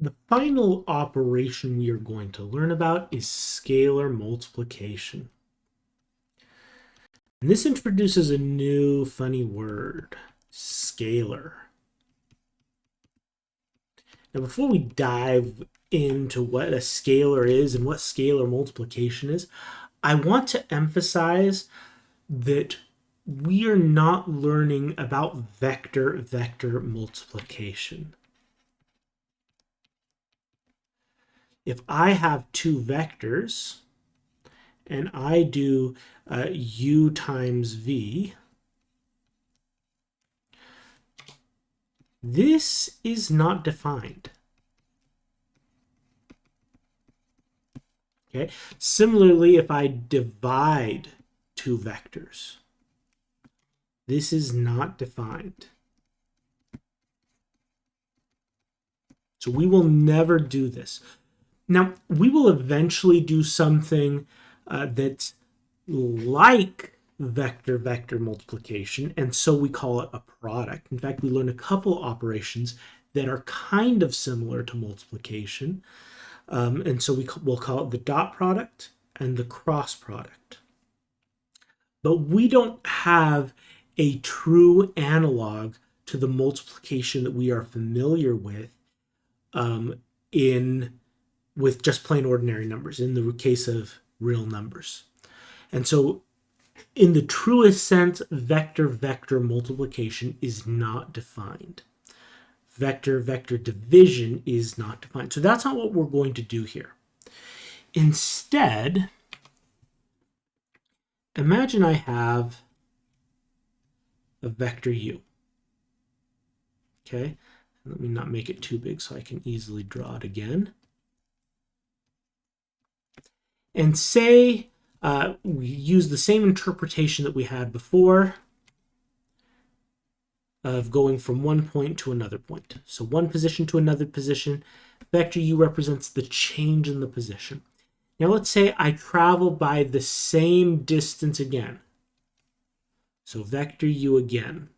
The final operation we are going to learn about is scalar multiplication. And this introduces a new funny word, scalar. Now, before we dive into what a scalar is and what scalar multiplication is, I want to emphasize that we are not learning about vector multiplication. If I have two vectors and I do u times v, this is not defined. Okay. Similarly, if I divide two vectors, this is not defined. So we will never do this. Now, we will eventually do something that's like vector multiplication, and so we call it a product. In fact, we learn a couple operations that are kind of similar to multiplication, and so we'll call it the dot product and the cross product. But we don't have a true analog to the multiplication that we are familiar with with just plain ordinary numbers, in the case of real numbers. And so in the truest sense, vector multiplication is not defined. Vector division is not defined. So that's not what we're going to do here. Instead, imagine I have a vector u. Okay, let me not make it too big so I can easily draw it again. And say we use the same interpretation that we had before of going from one point to another point. So one position to another position. Vector u represents the change in the position. Now let's say I travel by the same distance again. So vector u again.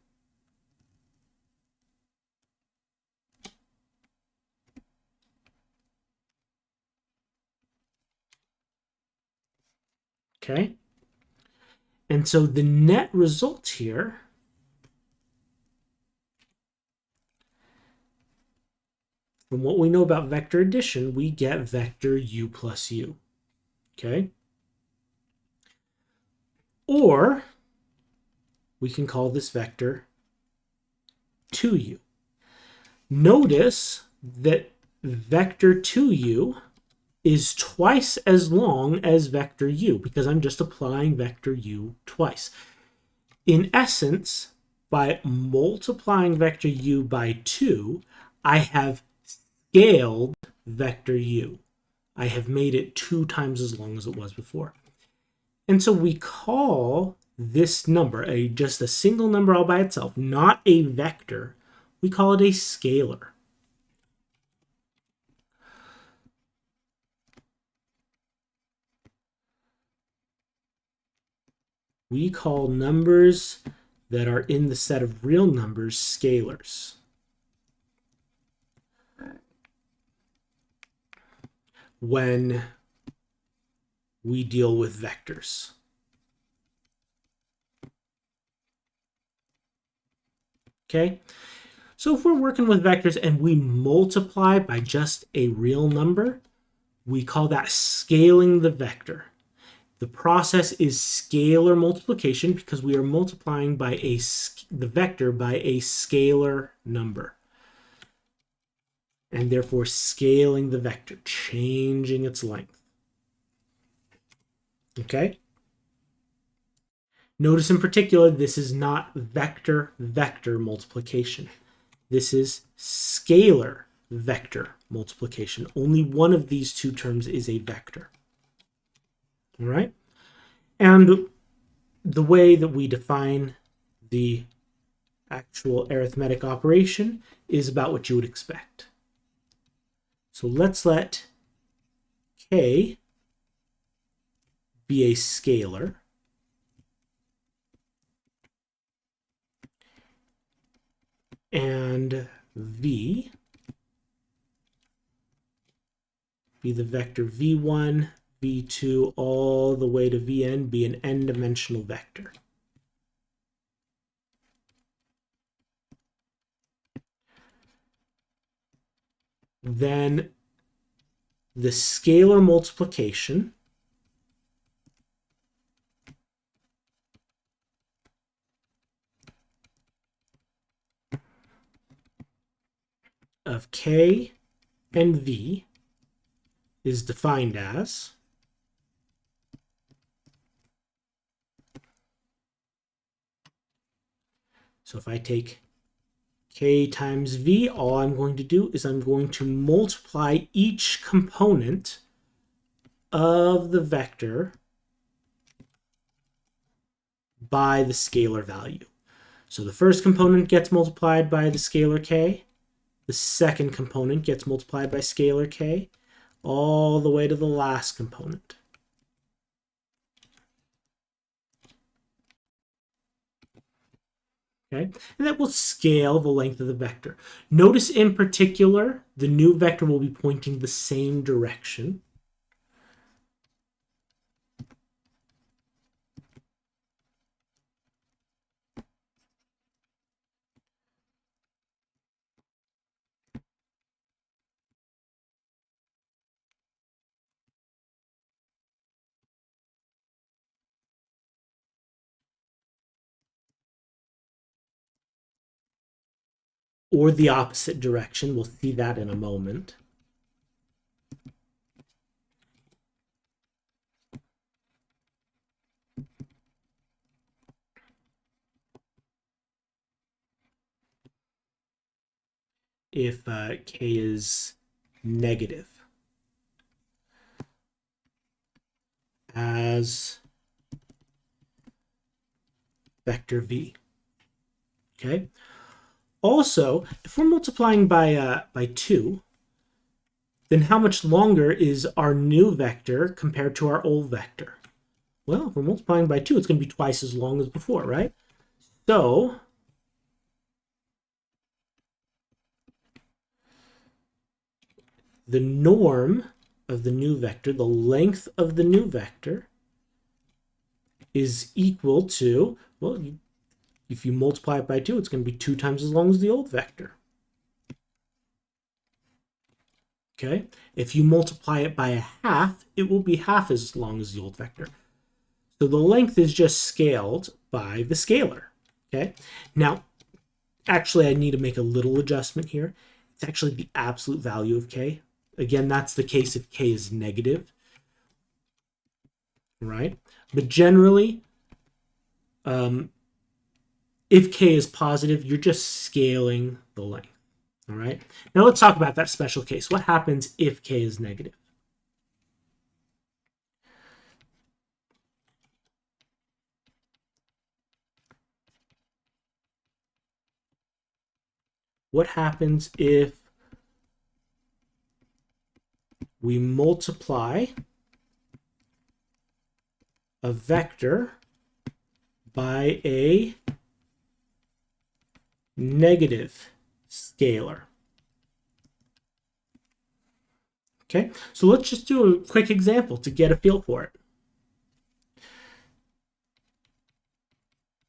Okay? And so the net result here from what we know about vector addition, we get vector u plus u. Okay? Or we can call this vector 2u. Notice that vector 2u is twice as long as vector u because I'm just applying vector u twice. In essence, by multiplying vector u by 2, I have scaled vector u. I have made it 2 times as long as it was before. And so we call this number, just a single number all by itself, not a vector, we call it a scalar. We call numbers that are in the set of real numbers scalars. When we deal with vectors. Okay, so if we're working with vectors and we multiply by just a real number, we call that scaling the vector. The process is scalar multiplication because we are multiplying by the vector by a scalar number. And therefore scaling the vector, changing its length. Okay? Notice in particular, this is not vector multiplication. This is scalar vector multiplication. Only one of these two terms is a vector. All right? And the way that we define the actual arithmetic operation is about what you would expect. So let's let k be a scalar. And v be the vector v1, v2, all the way to vn, be an n-dimensional vector. Then the scalar multiplication of k and v is defined as so if I take k times v, all I'm going to do is I'm going to multiply each component of the vector by the scalar value. So the first component gets multiplied by the scalar k, the second component gets multiplied by scalar k, all the way to the last component. Okay, and that will scale the length of the vector. Notice in particular, the new vector will be pointing the same direction. Or the opposite direction. We'll see that in a moment. If k is negative as vector v. Okay. Also, if we're multiplying by 2, then how much longer is our new vector compared to our old vector? Well, if we're multiplying by 2, it's going to be twice as long as before, right? So the norm of the new vector, the length of the new vector, is equal to, well, if you multiply it by 2, it's going to be 2 times as long as the old vector. Okay? If you multiply it by a half, it will be half as long as the old vector. So the length is just scaled by the scalar. Okay? Now, actually, I need to make a little adjustment here. It's actually the absolute value of k. Again, that's the case if k is negative. Right? But generally, if k is positive, you're just scaling the length. All right. Now let's talk about that special case. What happens if k is negative? What happens if we multiply a vector by a negative scalar? Okay, so let's just do a quick example to get a feel for it.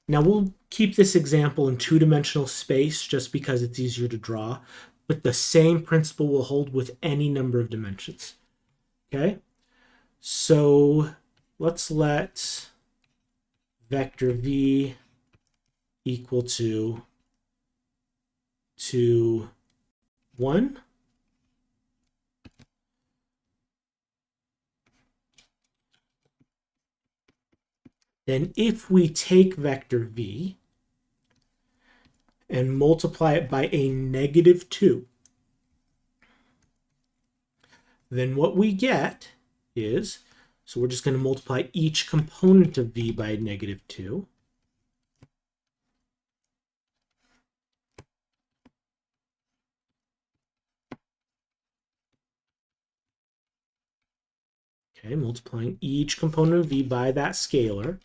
Now we'll keep this example in two-dimensional space just because it's easier to draw, but the same principle will hold with any number of dimensions. Okay, so let's let vector v equal to 2, 1. Then if we take vector v and multiply it by a negative 2, then what we get is, so we're just going to multiply each component of v by negative 2. Okay, multiplying each component of v by that scalar.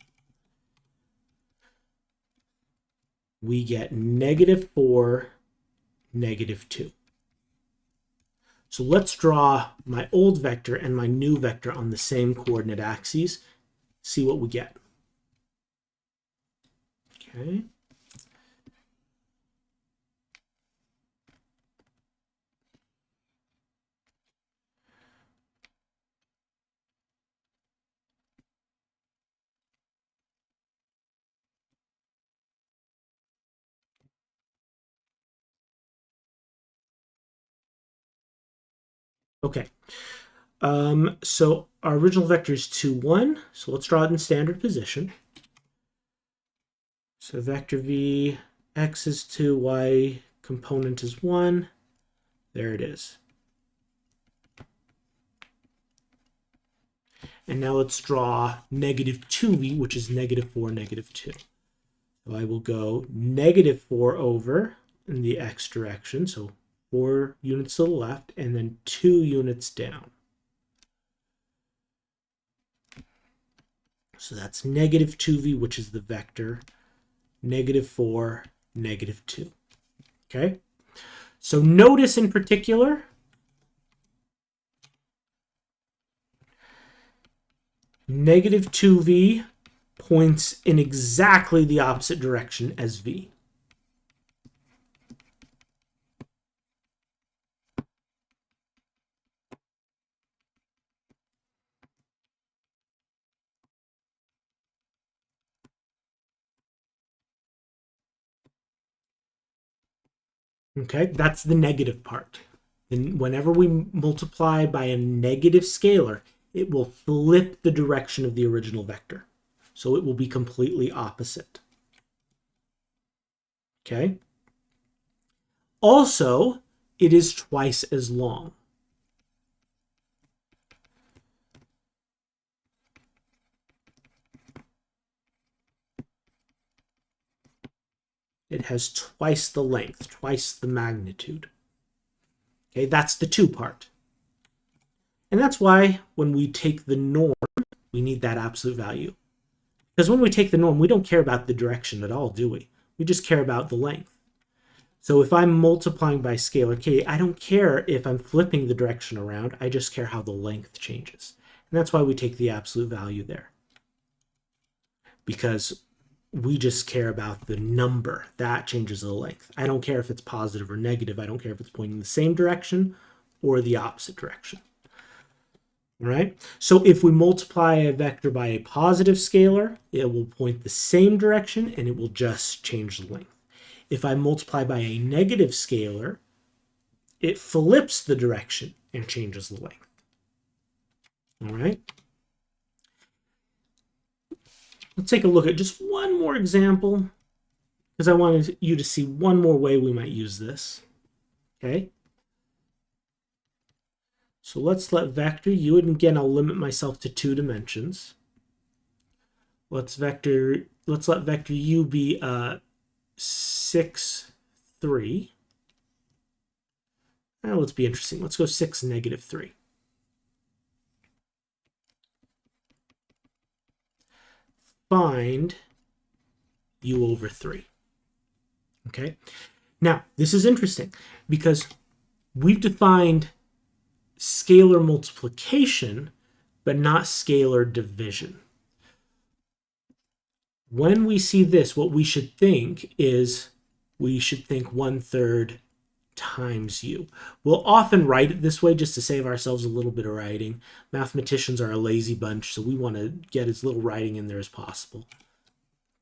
We get negative 4, negative 2. So let's draw my old vector and my new vector on the same coordinate axes. See what we get. Okay. Okay. So our original vector is 2, 1. So let's draw it in standard position. So vector v, x is 2, y component is 1. There it is. And now let's draw negative 2v, which is negative 4, negative 2. So I will go negative 4 over in the x direction, so 4 units to the left, and then 2 units down. So that's negative 2v, which is the vector, negative 4, negative 2. Okay? So notice in particular, negative 2v points in exactly the opposite direction as v. Okay, that's the negative part. And whenever we multiply by a negative scalar, it will flip the direction of the original vector. So it will be completely opposite. Okay? Also, it is twice as long. It has twice the length, twice the magnitude. Okay, that's the 2 part. And that's why when we take the norm, we need that absolute value. Because when we take the norm, we don't care about the direction at all, do we? We just care about the length. So if I'm multiplying by scalar k, I don't care if I'm flipping the direction around. I just care how the length changes. And that's why we take the absolute value there. Because we just care about the number. That changes the length. I don't care if it's positive or negative. I don't care if it's pointing the same direction or the opposite direction. All right? So if we multiply a vector by a positive scalar, it will point the same direction and it will just change the length. If I multiply by a negative scalar, it flips the direction and changes the length. All right? Let's take a look at just one more example because I wanted you to see one more way we might use this. Okay? So let's let vector u, and again, I'll limit myself to 2 dimensions. Let's let vector u be 6, 3. Now let's be interesting. Let's go 6, negative 3. Find u over 3. Okay? Now, this is interesting because we've defined scalar multiplication, but not scalar division. When we see this, what we should think is we should think 1/3 times u. We'll often write it this way just to save ourselves a little bit of writing. Mathematicians are a lazy bunch, so we want to get as little writing in there as possible.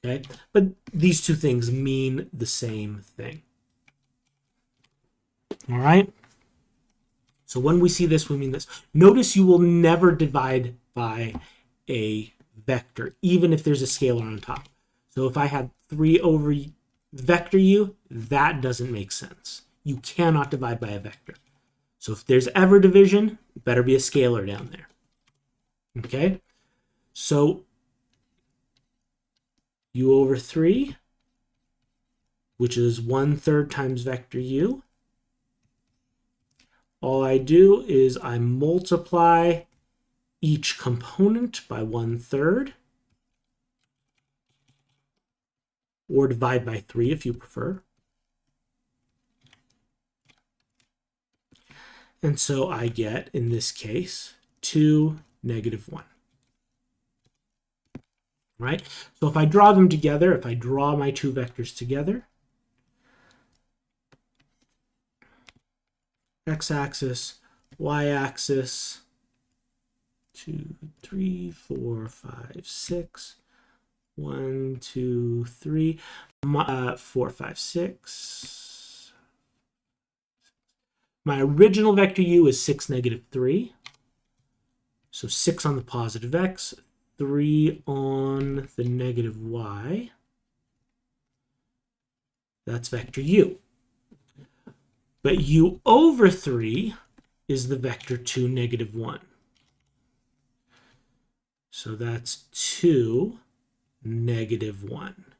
Okay? But these two things mean the same thing. All right? So when we see this, we mean this. Notice you will never divide by a vector, even if there's a scalar on top. So if I had 3 over vector u, that doesn't make sense. You cannot divide by a vector. So if there's ever division, it better be a scalar down there. Okay? So u over 3, which is 1/3 times vector u. All I do is I multiply each component by 1/3, or divide by 3 if you prefer. And so I get, in this case, 2, -1. Right? So if I draw them together, if I draw my two vectors together, x-axis, y-axis, 2, 3, 4, 5, 6, 1, 2, 3, 4, 5, 6. My original vector u is 6, -3. So 6 on the positive x, 3 on the negative y. That's vector u. But u over 3 is the vector 2, -1. So that's 2, -1.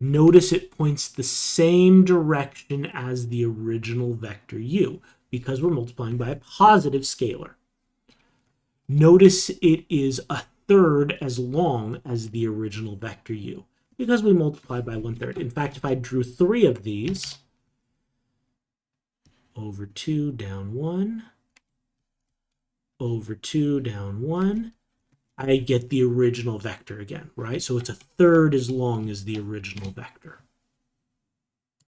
Notice it points the same direction as the original vector u, because we're multiplying by a positive scalar. Notice it is a third as long as the original vector u, because we multiply by 1/3. In fact, if I drew 3 of these, over 2, down 1, over 2, down 1, I get the original vector again, right? So it's a third as long as the original vector.